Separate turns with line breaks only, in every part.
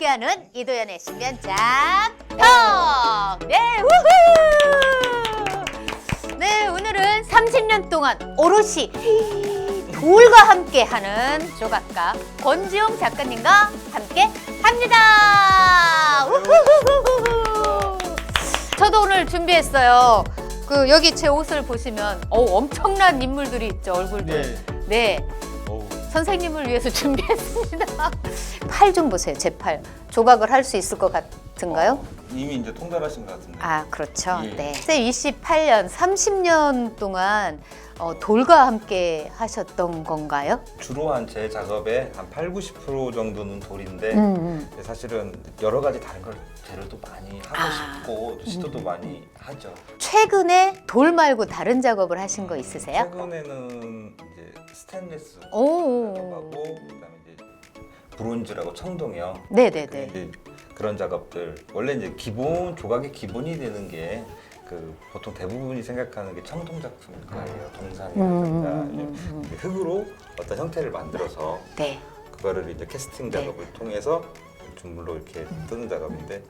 함께하는 이도연의 신변잡터. 네, 우후! 네, 오늘은 30년 동안 오롯이 돌과 함께하는 조각가 권지용 작가님과 함께 합니다. 우후후후후. 저도 오늘 준비했어요. 여기 제 옷을 보시면 엄청난 인물들이 있죠, 얼굴들. 네. 선생님을 위해서 준비했습니다. 팔 좀 보세요, 제 팔. 조각을 할 수 있을 것 같은가요?
이미 이제 통달하신 것 같은데.
아, 그렇죠.
예.
네. 28년, 30년 동안 돌과 함께 하셨던 건가요?
주로 한 제 작업의 한 80, 90% 정도는 돌인데 사실은 여러 가지 다른 걸 재료도 많이 하고 싶고 또 시도도 많이 하죠.
최근에 돌 말고 다른 작업을 하신 거 있으세요?
최근에는 이제 스테인리스
오.
작업하고 그다음에 이제 브론즈라고 청동형.
네네네.
이제 그런 작업들 원래 이제 기본 조각의 기본이 되는 게 보통 대부분이 생각하는 게 청동 작품일 거예요. 동상이라든가 이제 흙으로 어떤 형태를 만들어서
네.
그거를 이제 캐스팅 작업을 통해서 준물로 이렇게 뜨는 작업인데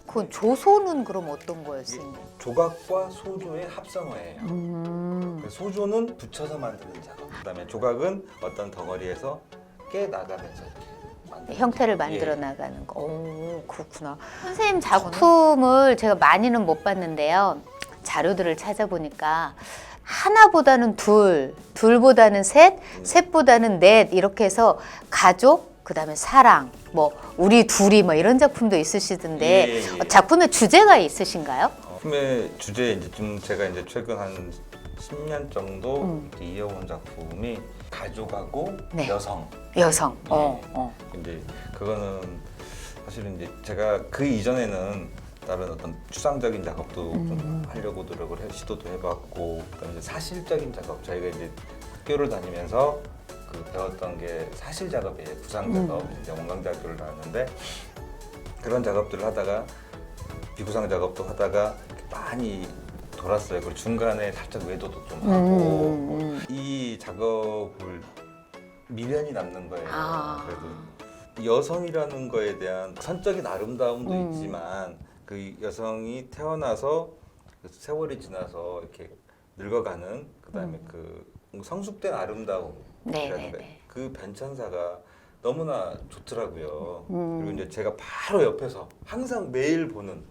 그 조소는 그럼 어떤 거였어요?
조각과 소조의 합성어예요. 그래서 소조는 붙여서 만드는 작업. 그다음에 조각은 어떤 덩어리에서 깨 나가면서 이렇게 만드는
형태를
작업.
만들어
예.
나가는 거. 오, 그렇구나. 선생님 작품을 제가 많이는 못 봤는데요. 자료들을 찾아보니까 하나보다는 둘, 둘보다는 셋, 셋보다는 넷 이렇게 해서 가족, 그다음에 사랑, 뭐 우리 둘이 뭐 이런 작품도 있으시던데
예.
작품의 주제가 있으신가요?
작품의 주제 이제 좀 제가 이제 최근 한 10년 정도 이어온 작품이 가족하고
네.
여성.
여성.
이제 그거는 사실은 이제 제가 그 이전에는 다른 어떤 추상적인 작업도 좀 하려고 시도도 해봤고, 그다음에 이제 사실적인 작업, 저희가 이제 학교를 다니면서 배웠던 게 사실 작업이에요. 구상 작업, 이제 원광대학교를 나왔는데 그런 작업들을 하다가 비구상 작업도 하다가 많이 돌았어요. 그리고 중간에 살짝 외도도 좀 하고 이 작업을 미련이 남는 거예요. 그래도 여성이라는 거에 대한 선적인 아름다움도 있지만 그 여성이 태어나서 세월이 지나서 이렇게 늙어가는 그다음에 그 성숙된 아름다움이라든가 그 변천사가 너무나 좋더라고요. 그리고 이제 제가 바로 옆에서 항상 매일 보는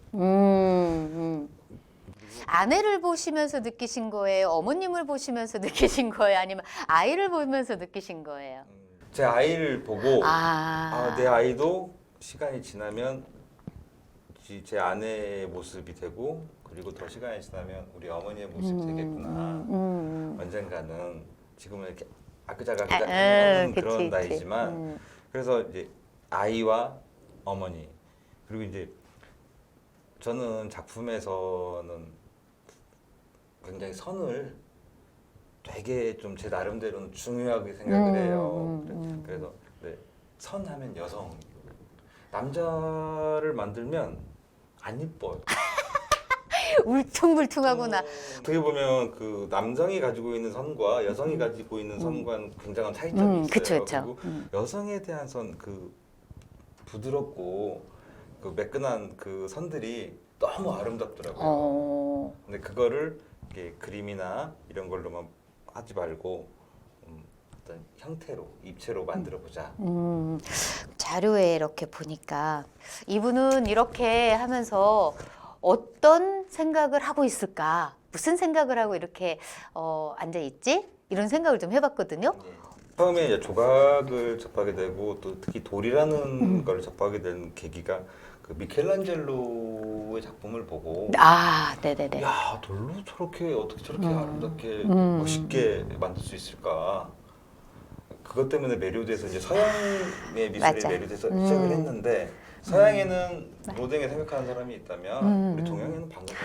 아내를 보시면서 느끼신 거예요? 어머님을 보시면서 느끼신 거예요? 아니면 아이를 보면서 느끼신 거예요?
제 아이를 보고 내 아이도 시간이 지나면 제 아내의 모습이 되고 그리고 더 시간이 지나면 우리 어머니의 모습이 되겠구나. 언젠가는 지금은 이렇게 아그작아그작 하는 그런 나이지만 그래서 이제 아이와 어머니 그리고 이제 저는 작품에서는 굉장히 선을 되게 좀 제 나름대로는 중요하게 생각을 해요. 그래서 선하면 여성 남자를 만들면 안 이뻐요.
울퉁불퉁하구나.
어떻게 보면 그 남성이 가지고 있는 선과 여성이 가지고 있는 선과는 굉장한 차이점이 있어요.
그쵸.
그리고 여성에 대한 선, 그 부드럽고 그 매끈한 그 선들이 너무 아름답더라고요. 근데 그거를 이렇게 그림이나 이런 걸로만 하지 말고 어떤 형태로, 입체로 만들어 보자.
자료에 이렇게 보니까 이분은 이렇게 하면서 어떤 생각을 하고 있을까? 무슨 생각을 하고 이렇게 앉아 있지? 이런 생각을 좀 해봤거든요.
처음에 이제 조각을 접하게 되고 또 특히 돌이라는 걸 접하게 된 계기가 그 미켈란젤로의 작품을 보고
네네네.
야 돌로 어떻게 저렇게 아름답게 멋있게 만들 수 있을까? 그것 때문에 매료돼서 이제 서양의 미술에 매료돼서 시작을 했는데 서양에는 로댕에 생각하는 사람이 있다면 우리 동양에는 방금
다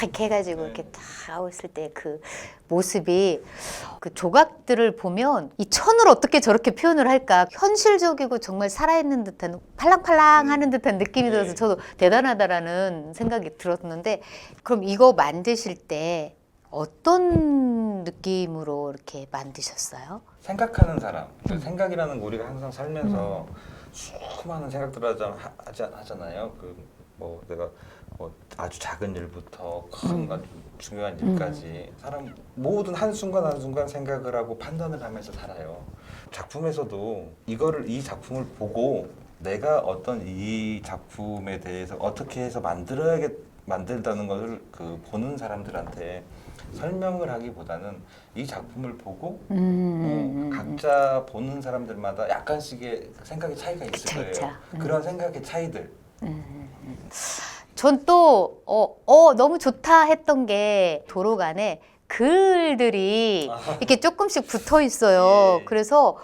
이렇게 해가지고 이렇게 다 하고 있을 때 그 모습이 그 조각들을 보면 이 천을 어떻게 저렇게 표현을 할까 현실적이고 정말 살아있는 듯한 팔랑팔랑하는 듯한 느낌이 들어서 저도 대단하다라는 생각이 들었는데 그럼 이거 만드실 때 어떤 느낌으로 이렇게 만드셨어요?
생각하는 사람, 생각이라는 거 우리가 항상 살면서 수많은 생각들을 하잖아요. 그 뭐 내가 뭐 아주 작은 일부터 큰 아주 중요한 일까지 사람 모든 한순간 한순간 생각을 하고 판단을 하면서 살아요. 작품에서도 이 작품을 보고 내가 어떤 이 작품에 대해서 어떻게 해서 만들다는 것을 그 보는 사람들한테 설명을 하기보다는 이 작품을 보고 각자 보는 사람들마다 약간씩의 생각의 차이가 있을
그쵸,
거예요.
그쵸.
그런 생각의 차이들.
전 또 너무 좋다 했던 게 도로간에 글들이 이렇게 조금씩 붙어 있어요.
예.
그래서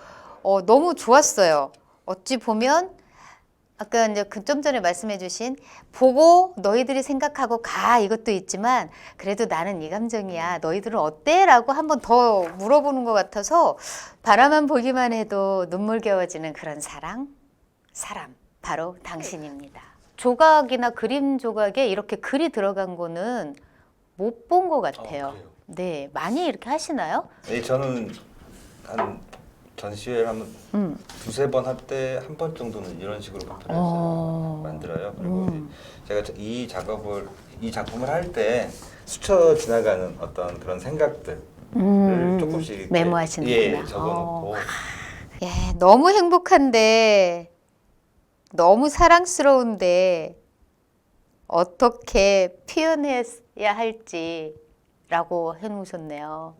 너무 좋았어요. 어찌 보면 아까 이제 그 좀 전에 말씀해주신 보고 너희들이 생각하고 가 이것도 있지만 그래도 나는 이 감정이야. 너희들은 어때?라고 한번 더 물어보는 것 같아서 바라만 보기만 해도 눈물겨워지는 그런 사랑, 사람 바로 당신입니다. 조각이나 그림 조각에 이렇게 글이 들어간 거는 못 본 것 같아요.
그래요?
네, 많이 이렇게 하시나요?
네, 저는 한 전시회를 한번 두세 번 할 때 한 번 정도는 이런 식으로 만들어요. 그리고 이제 제가 이 작품을 할 때 스쳐 지나가는 어떤 그런 생각들을 조금씩 이렇게,
메모하시는구나.
예, 적어놓고
예, 너무 행복한데 너무 사랑스러운데 어떻게 표현해야 할지라고 해놓으셨네요.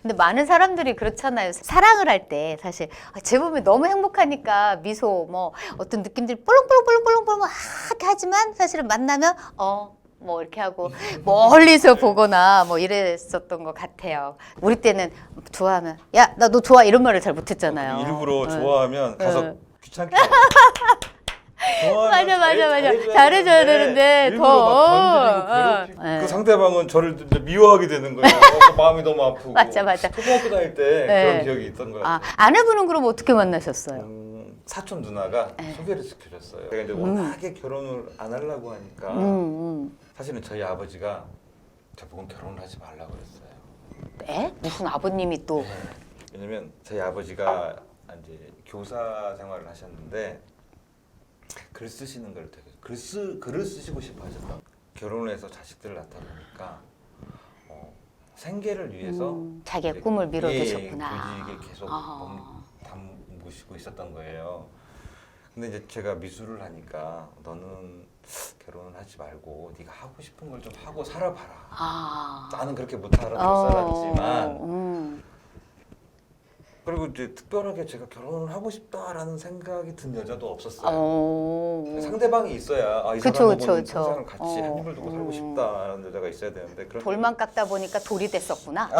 근데 많은 사람들이 그렇잖아요. 사랑을 할 때 사실 제 몸이 너무 행복하니까 미소 뭐 어떤 느낌들이 뽀롱뽀롱뽀롱뽀롱뽀롱 막 이렇게 하지만 사실은 만나면 뭐 이렇게 하고 멀리서 보거나 뭐 이랬었던 것 같아요. 우리 때는 좋아하면 야, 나 너 좋아 이런 말을 잘 못했잖아요.
일부러
네.
좋아하면 가서
네.
귀찮게 좋아하면
맞아. 잘해줘야 되는데
일부러
더
막 건드리고 괴롭히고
네.
그 상대방은 저를 이제 미워하게 되는 거예요. 마음이 너무 아프고.
맞아.
초등학교 다닐 때
네.
그런 기억이 있던 거예요.
아내분은 그럼 어떻게 만나셨어요?
사촌 누나가
네.
소개를 시켜줬어요. 제가 이제 워낙에 결혼을 안 하려고 하니까 사실은 저희 아버지가 저보고 결혼을 하지 말라고 그랬어요.
네? 무슨 아버님이 또
왜냐면 저희 아버지가 이제 교사 생활을 하셨는데 글 쓰시는 걸 되게 글을 쓰시고 싶어 하셨다. 결혼을 해서 자식들을 낳다 보니까 생계를 위해서
자기의
이제
꿈을 미뤄두셨구나.
구직에 계속 담그시고 있었던 거예요. 근데 이제 제가 미술을 하니까 너는 결혼을 하지 말고 네가 하고 싶은 걸 좀 하고 살아봐라. 나는 그렇게 못 살았지만 그리고 이제 특별하게 제가 결혼을 하고 싶다라는 생각이 든 여자도 없었어요. 상대방이 있어야 이 사람하고는 평생을 같이 한 입을 두고 살고 싶다라는 여자가 있어야 되는데 그런
돌만 깎다 보니까 돌이 됐었구나.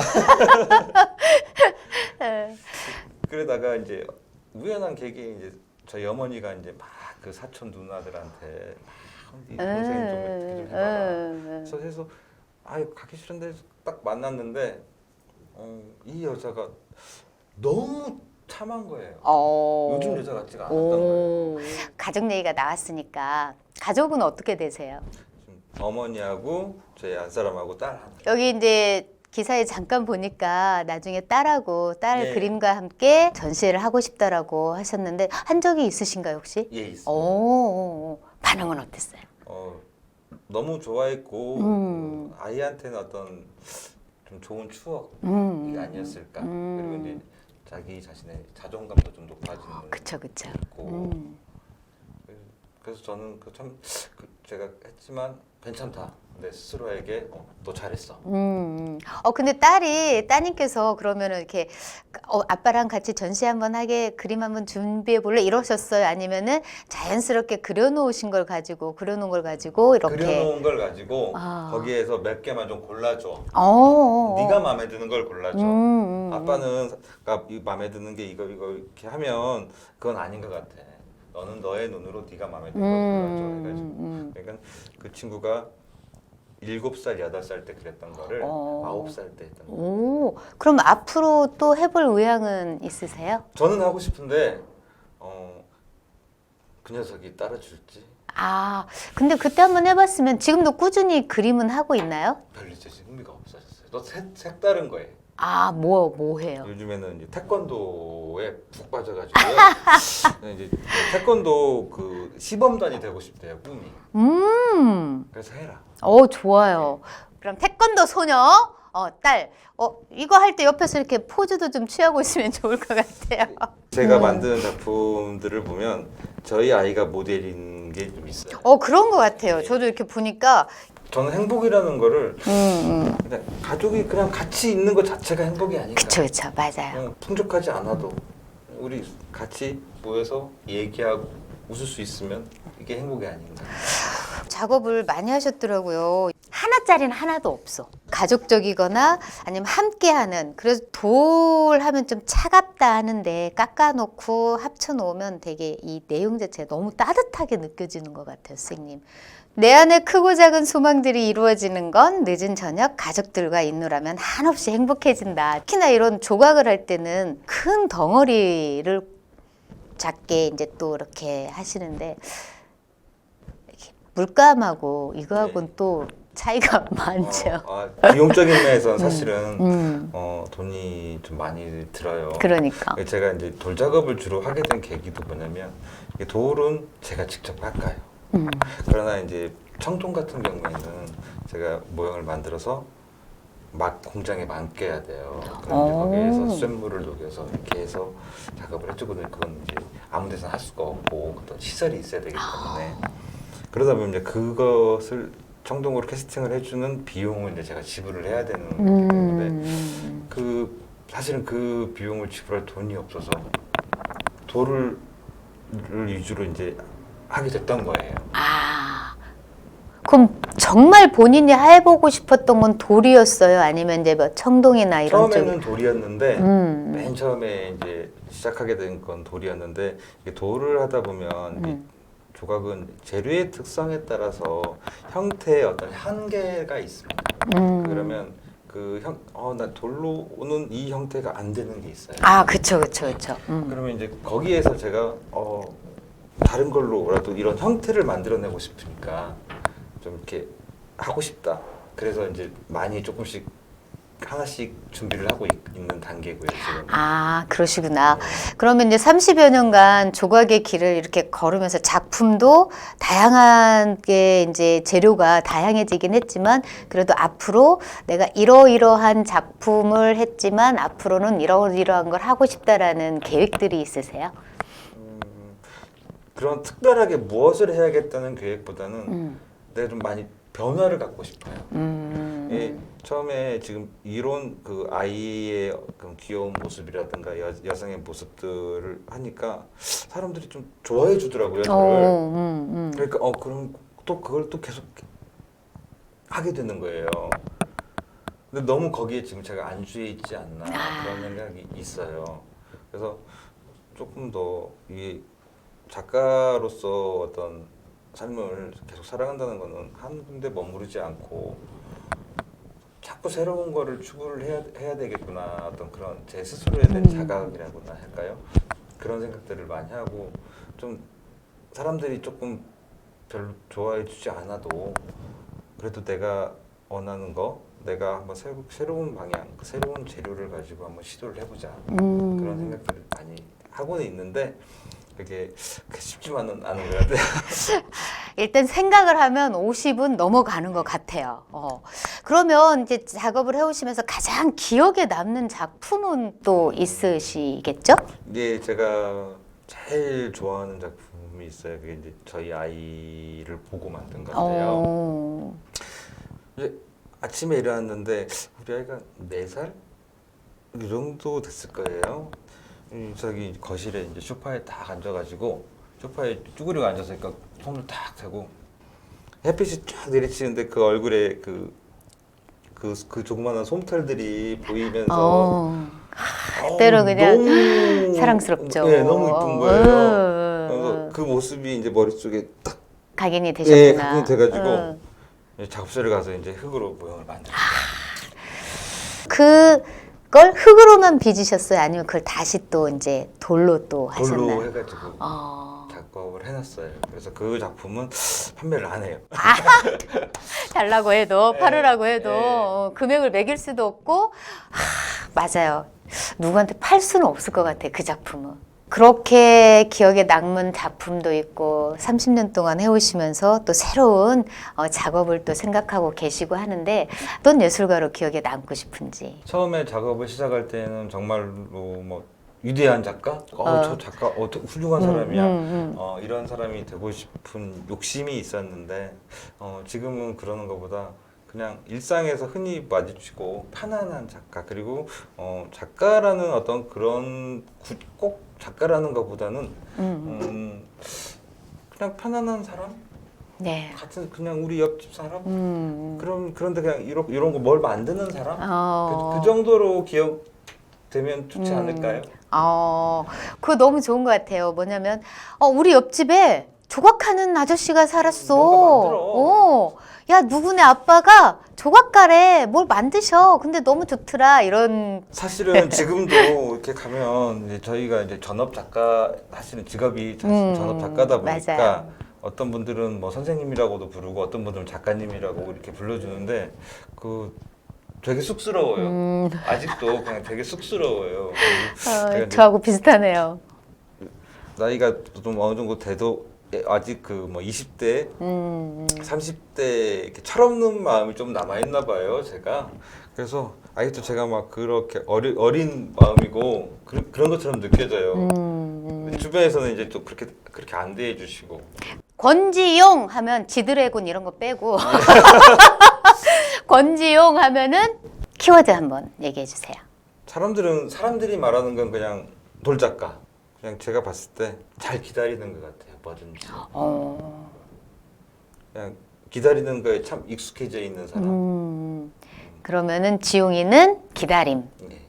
그러다가 이제 우연한 계기에 이제 저희 어머니가 이제 막 그 사촌 누나들한테 이 동생 좀 해봐라. 그래서 가기 싫은데 딱 만났는데 이 여자가 너무 참한 거예요. 요즘 여자 같지가 않았던 거예요.
가족 얘기가 나왔으니까 가족은 어떻게 되세요?
어머니하고 저희 안사람하고 딸 하나.
여기 이제 기사에 잠깐 보니까 나중에 딸하고 딸
네.
그림과 함께 전시회를 하고 싶다라고 하셨는데 한 적이 있으신가요 혹시?
예, 있어요.
반응은 어땠어요?
너무 좋아했고 아이한테는 어떤 좀 좋은 추억이 아니었을까. 그리고 이제 자기 자신의 자존감도 좀 높아지는
그쵸.
있고. 그래서 저는 제가 했지만 괜찮다. 내 스스로에게 너 잘했어.
근데 따님께서 그러면은 이렇게 아빠랑 같이 전시 한번 하게 그림 한번 준비해 볼래 이러셨어요? 아니면은 자연스럽게 그려놓은 걸 가지고 이렇게
그려놓은 걸 가지고 거기에서 몇 개만 좀 골라줘.
어.
네가 마음에 드는 걸 골라줘. 아빠는 마음에 드는 게 이거 이렇게 하면 그건 아닌 것 같아. 너는 너의 눈으로 네가 마음에 드는 걸 골라줘. 해가지고 그러니까 그 친구가 7살, 8살 때 그랬던 거를 9살 때 했던 거예요.
그럼 앞으로 또 해볼 의향은 있으세요?
저는 하고 싶은데 그 녀석이 따라줄지
근데 그때 한번 해봤으면 지금도 꾸준히 그림은 하고 있나요?
별로 이제 흥미가 없어졌어요. 너 색다른 거에
아, 뭐 해요?
요즘에는 이제 태권도에 푹 빠져가지고요. 이제 태권도 그 시범단이 되고 싶대요, 꿈이. 그래서 해라.
좋아요. 그럼 태권도 소녀, 딸, 이거 할 때 옆에서 이렇게 포즈도 좀 취하고 있으면 좋을 것 같아요.
제가 만드는 작품들을 보면 저희 아이가 모델인 게 좀 있어요.
그런 것 같아요. 저도 이렇게 보니까.
저는 행복이라는 거를 그냥 가족이 그냥 같이 있는 것 자체가 행복이 아닌가.
그쵸, 맞아요.
그냥 풍족하지 않아도 우리 같이 모여서 얘기하고 웃을 수 있으면 이게 행복이 아닌가.
작업을 많이 하셨더라고요. 하나짜리는 하나도 없어. 가족적이거나 아니면 함께하는. 그래서 돌 하면 좀 차갑다 하는데 깎아놓고 합쳐놓으면 되게 이 내용 자체가 너무 따뜻하게 느껴지는 것 같아요, 선생님. 내 안에 크고 작은 소망들이 이루어지는 건 늦은 저녁 가족들과 있노라면 한없이 행복해진다. 특히나 이런 조각을 할 때는 큰 덩어리를 작게 이제 또 이렇게 하시는데 물감하고 이거하고는 또 차이가 많죠.
비용적인 면에서는 사실은 돈이 좀 많이 들어요.
그러니까.
제가 이제 돌 작업을 주로 하게 된 계기도 뭐냐면 이게 돌은 제가 직접 깎아요. 그러나 이제 청동 같은 경우에는 제가 모형을 만들어서 막 공장에 맡겨야 돼요. 그럼 이제 거기에서 쇳물을 녹여서 이렇게 해서 작업을 해주거든요. 그건 이제 아무 데서나 할 수가 없고 어떤 시설이 있어야 되기 때문에 그러다 보면 이제 그것을 청동으로 캐스팅을 해주는 비용을 이제 제가 지불을 해야 되는 거기 때문에 사실은 그 비용을 지불할 돈이 없어서 돌을 위주로 이제 하게 됐던 거예요.
그럼 정말 본인이 해보고 싶었던 건 돌이었어요? 아니면 이제 뭐 청동이나 이런
처음에는 돌이었는데 맨 처음에 이제 시작하게 된 건 돌이었는데 돌을 하다 보면 조각은 재료의 특성에 따라서 형태의 어떤 한계가 있습니다. 그러면 나 돌로 오는 이 형태가 안 되는 게 있어요.
그쵸.
그러면 이제 거기에서 제가 다른 걸로라도 이런 형태를 만들어내고 싶으니까 좀 이렇게 하고 싶다. 그래서 이제 많이 조금씩 하나씩 준비를 하고 있는 단계고요, 지금.
그러시구나. 그러면 이제 30여 년간 조각의 길을 이렇게 걸으면서 작품도 다양하게 이제 재료가 다양해지긴 했지만 그래도 앞으로 내가 이러이러한 작품을 했지만 앞으로는 이러이러한 걸 하고 싶다라는 계획들이 있으세요?
그런 특별하게 무엇을 해야겠다는 계획보다는 내가 좀 많이 변화를 갖고 싶어요. 처음에 지금 이런 그 아이의 그 귀여운 모습이라든가 여성의 모습들을 하니까 사람들이 좀 좋아해 주더라고요. 저를. 그러니까 그럼 또 그걸 또 계속 하게 되는 거예요. 근데 너무 거기에 지금 제가 안주해 있지 않나 그런 생각이 있어요. 그래서 조금 더 이 작가로서 어떤 삶을 계속 살아간다는 거는 한 군데 머무르지 않고 자꾸 새로운 거를 추구를 해야 되겠구나. 어떤 그런 제 스스로에 대한 자각이라고나 할까요? 그런 생각들을 많이 하고 좀 사람들이 조금 별로 좋아해 주지 않아도 그래도 내가 원하는 거 내가 한번 새로운 방향, 새로운 재료를 가지고 한번 시도를 해보자. 그런 생각들을 많이 하고는 있는데 그게 쉽지만은 않은 것 같아요.
일단 생각을 하면 50은 넘어가는 것 같아요. 그러면 이제 작업을 해오시면서 가장 기억에 남는 작품은 또 있으시겠죠?
네, 제가 제일 좋아하는 작품이 있어요. 그게 이제 저희 아이를 보고 만든 건데요. 이제 아침에 일어났는데 우리 아이가 4살? 이 정도 됐을 거예요. 저기 거실에 이제 소파에 딱 앉아가지고 소파에 쭈그리고 앉아서 그러니까 손을 딱 대고 햇빛이 쫙 내리치는데 그 얼굴에 그 조그마한 솜털들이 보이면서
그대로 그냥
너무
사랑스럽죠.
네, 너무 이쁜 거예요. 그래서 그 모습이 이제 머릿속에 딱
각인이 되셨구나.
각인이 돼가지고 작업실에 가서 이제 흑으로 모형을 만들었어요.
그걸 흙으로만 빚으셨어요? 아니면 그걸 다시 또 이제 돌로 또 하셨나요?
돌로 해가지고 작업을 해놨어요. 그래서 그 작품은 판매를 안 해요.
달라고 해도
네.
팔으라고 해도
네.
금액을 매길 수도 없고 맞아요. 누구한테 팔 수는 없을 것 같아 그 작품은. 그렇게 기억에 남는 작품도 있고 30년 동안 해오시면서 또 새로운 작업을 또 생각하고 계시고 하는데 어떤 예술가로 기억에 남고 싶은지.
처음에 작업을 시작할 때는 정말로 뭐 위대한 작가? 저 작가 훌륭한 사람이야. 이런 사람이 되고 싶은 욕심이 있었는데 지금은 그러는 것보다 그냥 일상에서 흔히 마주치고 편안한 작가 그리고 작가라는 어떤 그런 꼭 작가라는 것보다는 그냥 편안한 사람?
네.
같은 그냥 우리 옆집 사람? 그런데 그냥 이런 거 뭘 만드는 사람? 그 정도로 기억되면 좋지 않을까요?
그거 너무 좋은 것 같아요. 뭐냐면 우리 옆집에 조각하는 아저씨가 살았어.
뭔가 만들어.
야 누구네 아빠가 조각가래. 뭘 만드셔. 근데 너무 좋더라. 이런.
사실은 지금도 이렇게 가면 이제 저희가 이제 전업 작가 사실은 직업이 전업 작가다 보니까
맞아요.
어떤 분들은 뭐 선생님이라고도 부르고 어떤 분들은 작가님이라고 이렇게 불러주는데 되게 쑥스러워요. 아직도 그냥 되게 쑥스러워요. 제가 이제
저하고 비슷하네요.
나이가 좀 어느 정도 돼도 아직 그 뭐 20대, 30대 이렇게 철없는 마음이 좀 남아 있나 봐요, 제가. 그래서 아직도 제가 막 그렇게 어린 마음이고 그런 것처럼 느껴져요. 주변에서는 이제 또 그렇게 안 대해 주시고.
권지용 하면 지드래곤 이런 거 빼고 권지용 하면은 키워드 한번 얘기해 주세요.
사람들이 말하는 건 그냥 돌작가. 그냥 제가 봤을 때 잘 기다리는 것 같아요, 뭐든지. 그냥 기다리는 거에 참 익숙해져 있는 사람.
그러면은 지용이는 기다림.
네.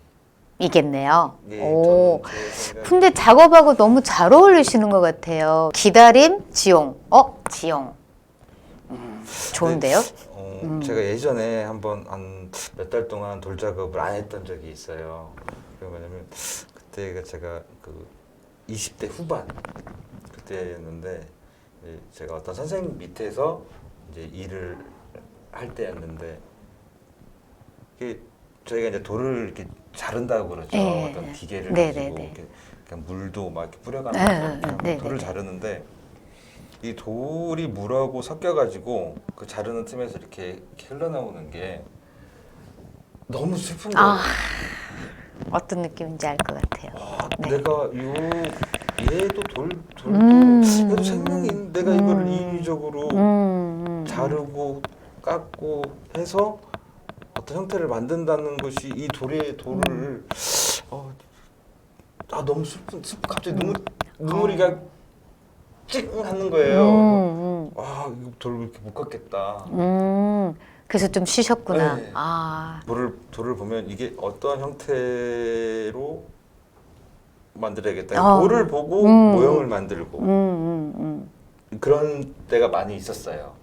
이겠네요.
네,
오.
저는 제 생각에
근데 작업하고 너무 잘 어울리시는 것 같아요. 기다림, 지용. 지용. 좋은데요?
제가 예전에 한번 한 몇 달 동안 돌 작업을 안 했던 적이 있어요. 왜냐면 그때가 제가 그 20대 후반 그때였는데 제가 어떤 선생님 밑에서 이제 일을 할 때였는데 저희가 이제 돌을 이렇게 자른다고 그러죠.
네.
어떤 기계를
네,
가지고
네, 네.
이렇게 그냥 물도 막 이렇게 뿌려가면서
네,
돌을
네.
자르는데 이 돌이 물하고 섞여가지고 그 자르는 틈에서 이렇게 흘러나오는 게 너무 슬픈 거예요.
어떤 느낌인지 알 것 같아요. 네.
내가 얘도 돌도 얘도 생명이 있는데 내가 이거를 인위적으로 자르고 깎고 해서 어떤 형태를 만든다는 것이 이 돌을 너무 갑자기 눈물이 그냥 찡 하는 거예요. 이거 돌을 이렇게 못 깎겠다.
그래서 좀 쉬셨구나.
네. 돌을 보면 이게 어떤 형태로 만들어야겠다. 돌을 보고 모형을 만들고 그런 때가 많이 있었어요.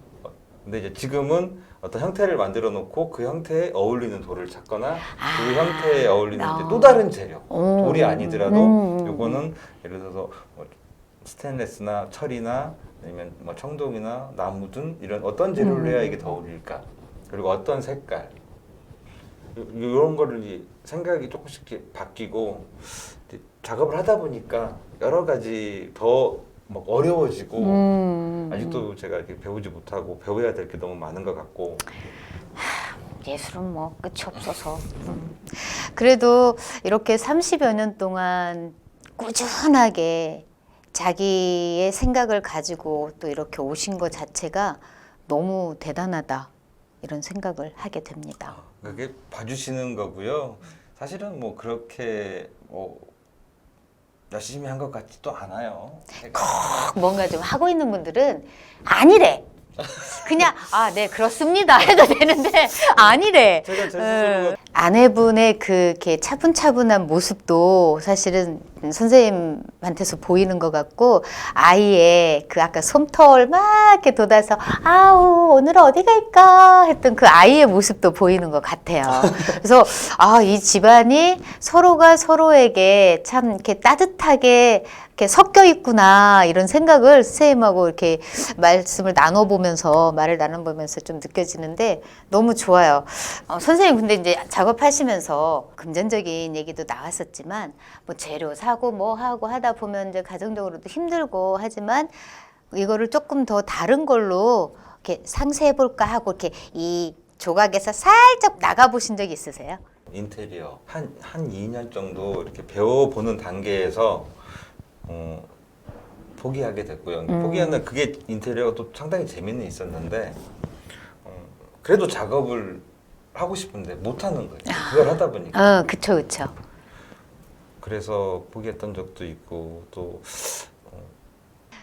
근데 이제 지금은 어떤 형태를 만들어 놓고 그 형태에 어울리는 돌을 찾거나 그 형태에 어울리는 이제 또 다른 재료, 돌이 아니더라도 요거는 예를 들어서 뭐 스테인레스나 철이나 아니면 뭐 청동이나 나무든 이런 어떤 재료를 해야 이게 더 어울릴까? 그리고 어떤 색깔 이런 거를 이제 생각이 조금씩 이렇게 바뀌고 이제 작업을 하다 보니까 여러 가지 더 막 어려워지고 아직도 제가 이렇게 배우지 못하고 배워야 될 게 너무 많은 것 같고
예술은 뭐 끝이 없어서. 그래도 이렇게 30여 년 동안 꾸준하게 자기의 생각을 가지고 또 이렇게 오신 것 자체가 너무 대단하다 이런 생각을 하게 됩니다.
그게 봐주시는 거고요. 사실은 뭐 그렇게 열심히 한 것 같지도 않아요.
뭔가 좀 하고 있는 분들은 아니래. 그냥 네 그렇습니다 해도 되는데 아니래.
제가 제 스스로가
아내분의 그렇게 차분차분한 모습도 사실은 선생님한테서 보이는 것 같고 아이의 그 아까 솜털 막 이렇게 돋아서 아우 오늘은 어디 갈까 했던 그 아이의 모습도 보이는 것 같아요. 그래서 이 집안이 서로가 서로에게 참 이렇게 따뜻하게 이렇게 섞여 있구나 이런 생각을 선생님하고 이렇게 말씀을 말을 나눠보면서 좀 느껴지는데 너무 좋아요. 선생님 근데 이제 작업하시면서 금전적인 얘기도 나왔었지만 뭐 재료 사고 뭐 하고 하다 보면 이제 가정적으로도 힘들고 하지만 이거를 조금 더 다른 걸로 이렇게 상세해 볼까 하고 이렇게 이 조각에서 살짝 나가 보신 적이 있으세요?
인테리어 한 2년 정도 이렇게 배워보는 단계에서 포기하게 됐고요. 포기하는 그게 인테리어가 또 상당히 재미는 있었는데 그래도 작업을 하고 싶은데 못 하는 거예요. 그걸 하다 보니까.
그쵸, 그쵸.
그래서 포기했던 적도 있고 또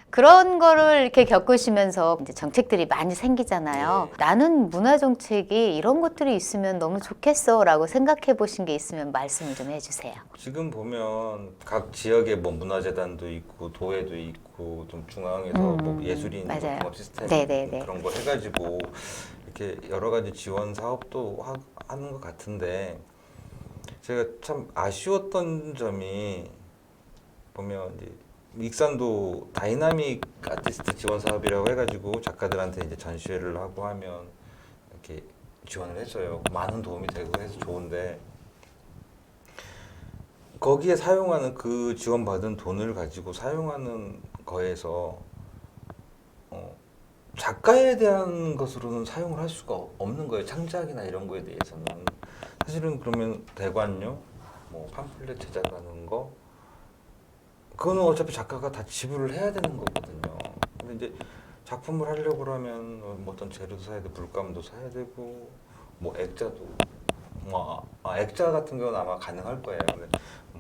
그런 거를 이렇게 겪으시면서 이제 정책들이 많이 생기잖아요.
네.
나는 문화 정책이 이런 것들이 있으면 너무 좋겠어라고 생각해 보신 게 있으면 말씀을 좀 해주세요.
지금 보면 각 지역에 뭐 문화재단도 있고 도회도 있고 좀 중앙에서 뭐 예술인
맞아요.
통합 시스템
네네네.
그런 거 해가지고 이렇게 여러 가지 지원 사업도 하는 것 같은데 제가 참 아쉬웠던 점이 보면 이제 익산도 다이나믹 아티스트 지원 사업이라고 해가지고 작가들한테 이제 전시회를 하고 하면 이렇게 지원을 해줘요. 많은 도움이 되고 해서 좋은데 거기에 사용하는 그 지원받은 돈을 가지고 사용하는 거에서 작가에 대한 것으로는 사용을 할 수가 없는 거예요. 창작이나 이런 거에 대해서는 사실은 그러면 대관료, 뭐 팜플렛 제작하는 거 그거는 어차피 작가가 다 지불을 해야 되는 거거든요. 근데 이제 작품을 하려고 그러면 뭐 어떤 재료도 사야 되고 물감도 사야 되고 뭐 액자도 액자 같은 경우는 아마 가능할 거예요. 근데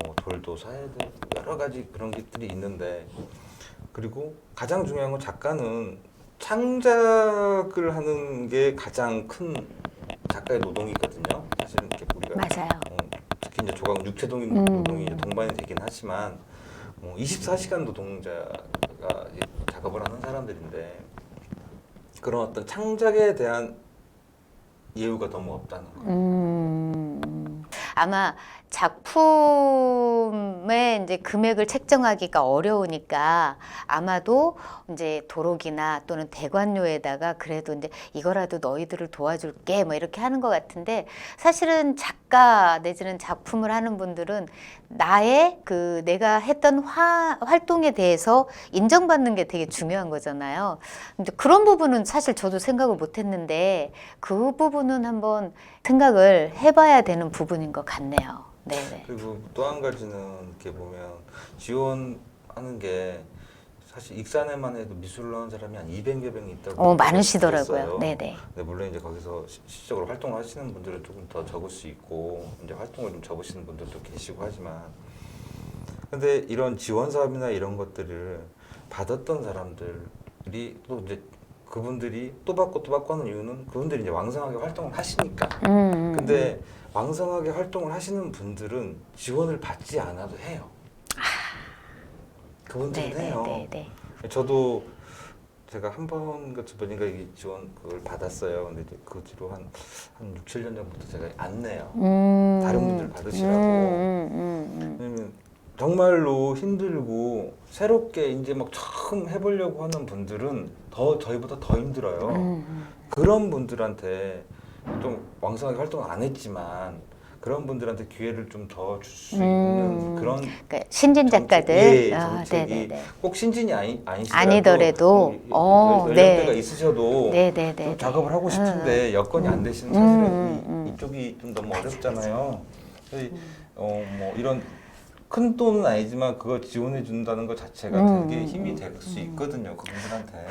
뭐 돌도 사야 되고 여러 가지 그런 것들이 있는데 그리고 가장 중요한 건 작가는 창작을 하는 게 가장 큰 작가의 노동이거든요. 사실은 이렇게 우리가
맞아요.
특히 이제 조각 육체적인 노동이 이제 동반이 되긴 하지만 24시간 노동자가 작업을 하는 사람들인데 그런 어떤 창작에 대한 예우가 너무 없다는 거예요.
아마 작품의 이제 금액을 책정하기가 어려우니까 아마도 이제 도록이나 또는 대관료에다가 그래도 이제 이거라도 너희들을 도와줄게 뭐 이렇게 하는 것 같은데 사실은 작가 내지는 작품을 하는 분들은 나의 그 내가 했던 활동에 대해서 인정받는 게 되게 중요한 거잖아요. 근데 그런 부분은 사실 저도 생각을 못 했는데 그 부분은 한번 생각을 해봐야 되는 부분인 것 같네요. 네네.
그리고 또 한 가지는 이렇게 보면 지원하는 게 사실 익산에만 해도 미술을 하는 사람이 한 200여 명이 있다고
많으시더라고요.
들었어요.
네네.
근데 물론 이제 거기서 실질적으로 활동을 하시는 분들은 조금 더 적을 수 있고 이제 활동을 좀 접으시는 분들도 계시고 하지만 근데 이런 지원 사업이나 이런 것들을 받았던 사람들이 또 이제 그분들이 또 받고 하는 이유는 그분들이 이제 왕성하게 활동을 하시니까. 근데 왕성하게 활동을 하시는 분들은 지원을 받지 않아도 해요. 그분들은 해요. 저도 제가 한 번 그 두 번인가 이 지원 그걸 받았어요. 근데 이제 그 뒤로 한 6, 7년 전부터 제가 안 내요. 다른 분들 받으시라고. 왜냐면 정말로 힘들고 새롭게 이제 막 처음 해보려고 하는 분들은 저희보다 더 힘들어요. 그런 분들한테 좀 왕성하게 활동을 안 했지만 그런 분들한테 기회를 좀 더 줄 수 있는 그런
그러니까 신진 작가들
정책이 꼭 신진이
아니더라도
연령대가 있으셔도
네네네.
좀 작업을 하고 싶은데 여건이 안 되시는 사실은 이쪽이 좀 너무 어렵잖아요. 뭐 이런 큰 돈은 아니지만 그걸 지원해 준다는 것 자체가 되게 힘이 될 수 있거든요. 그분들한테.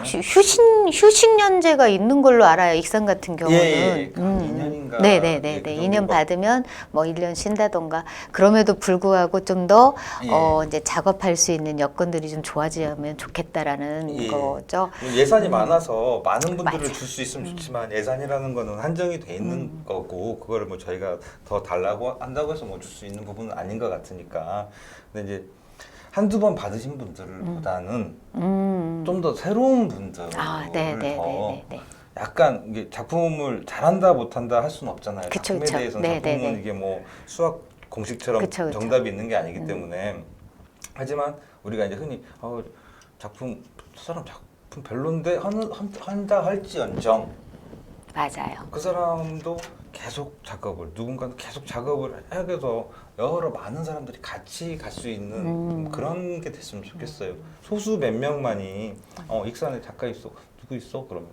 휴식연제가 있는 걸로 알아요. 익산 같은 경우는.
2년인가.
네네네. 2년 받으면 뭐 1년 쉰다던가. 그럼에도 불구하고 좀 더 이제 작업할 수 있는 여건들이 좀 좋아지면 좋겠다라는 거죠.
예산이 많아서 많은 분들을
맞아.
줄 수 있으면 좋지만 예산이라는 거는 한정이 돼 있는 거고 그거를 뭐 저희가 더 달라고 한다고 해서 뭐 줄 수 있는 부분은 아닌 것 같으니까. 근데 이제 한두 번 받으신 분들보다는
음.
좀 더 새로운 분들을
아,
더
네네네네.
약간 이게 작품을 잘한다 못한다 할 수는 없잖아요.
그쵸,
작품에
그쵸.
대해서는
네네네.
작품은 이게 뭐 수학 공식처럼
그쵸, 그쵸.
정답이 있는 게 아니기 때문에 하지만 우리가 이제 흔히 작품 저 사람 작품 별론데 한다 할지언정
맞아요.
그 사람도 계속 작업을 누군가는 계속 작업을 해야 돼서 여러 많은 사람들이 같이 갈 수 있는 그런 게 됐으면 좋겠어요. 소수 몇 명만이 익산에 작가 있어 누구 있어 그러면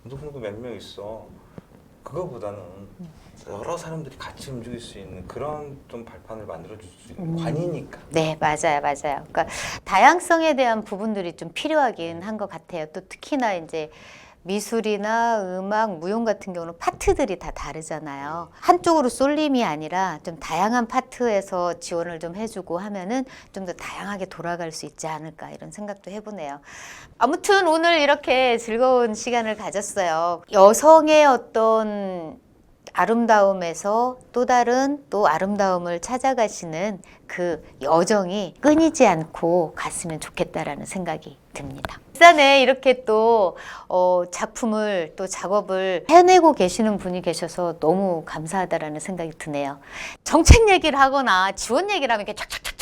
누구 몇 명 있어 그거보다는 여러 사람들이 같이 움직일 수 있는 그런 좀 발판을 만들어줄 수 있는 관이니까.
네, 맞아요, 맞아요. 그러니까 다양성에 대한 부분들이 좀 필요하긴 한 것 같아요. 또 특히나 이제 미술이나 음악, 무용 같은 경우는 파트들이 다 다르잖아요. 한쪽으로 쏠림이 아니라 좀 다양한 파트에서 지원을 좀 해주고 하면은 좀 더 다양하게 돌아갈 수 있지 않을까 이런 생각도 해보네요. 아무튼 오늘 이렇게 즐거운 시간을 가졌어요. 여성의 어떤 아름다움에서 또 다른 또 아름다움을 찾아가시는 그 여정이 끊이지 않고 갔으면 좋겠다라는 생각이 듭니다. 익산에 이렇게 또 작품을 또 작업을 해내고 계시는 분이 계셔서 너무 감사하다라는 생각이 드네요. 정책 얘기를 하거나 지원 얘기를 하면 이렇게 착착착착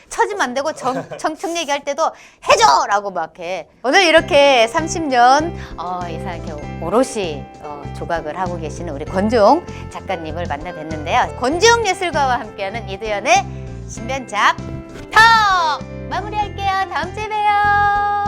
쳐지면 안 되고 정책 얘기할 때도 해줘라고 막 해. 오늘 이렇게 30년 이상 이렇게 오롯이 조각을 하고 계시는 우리 권지용 작가님을 만나 뵀는데요. 권지용 예술가와 함께하는 이두연의 신변잡 턱 마무리할게요. 다음 주에 봬요.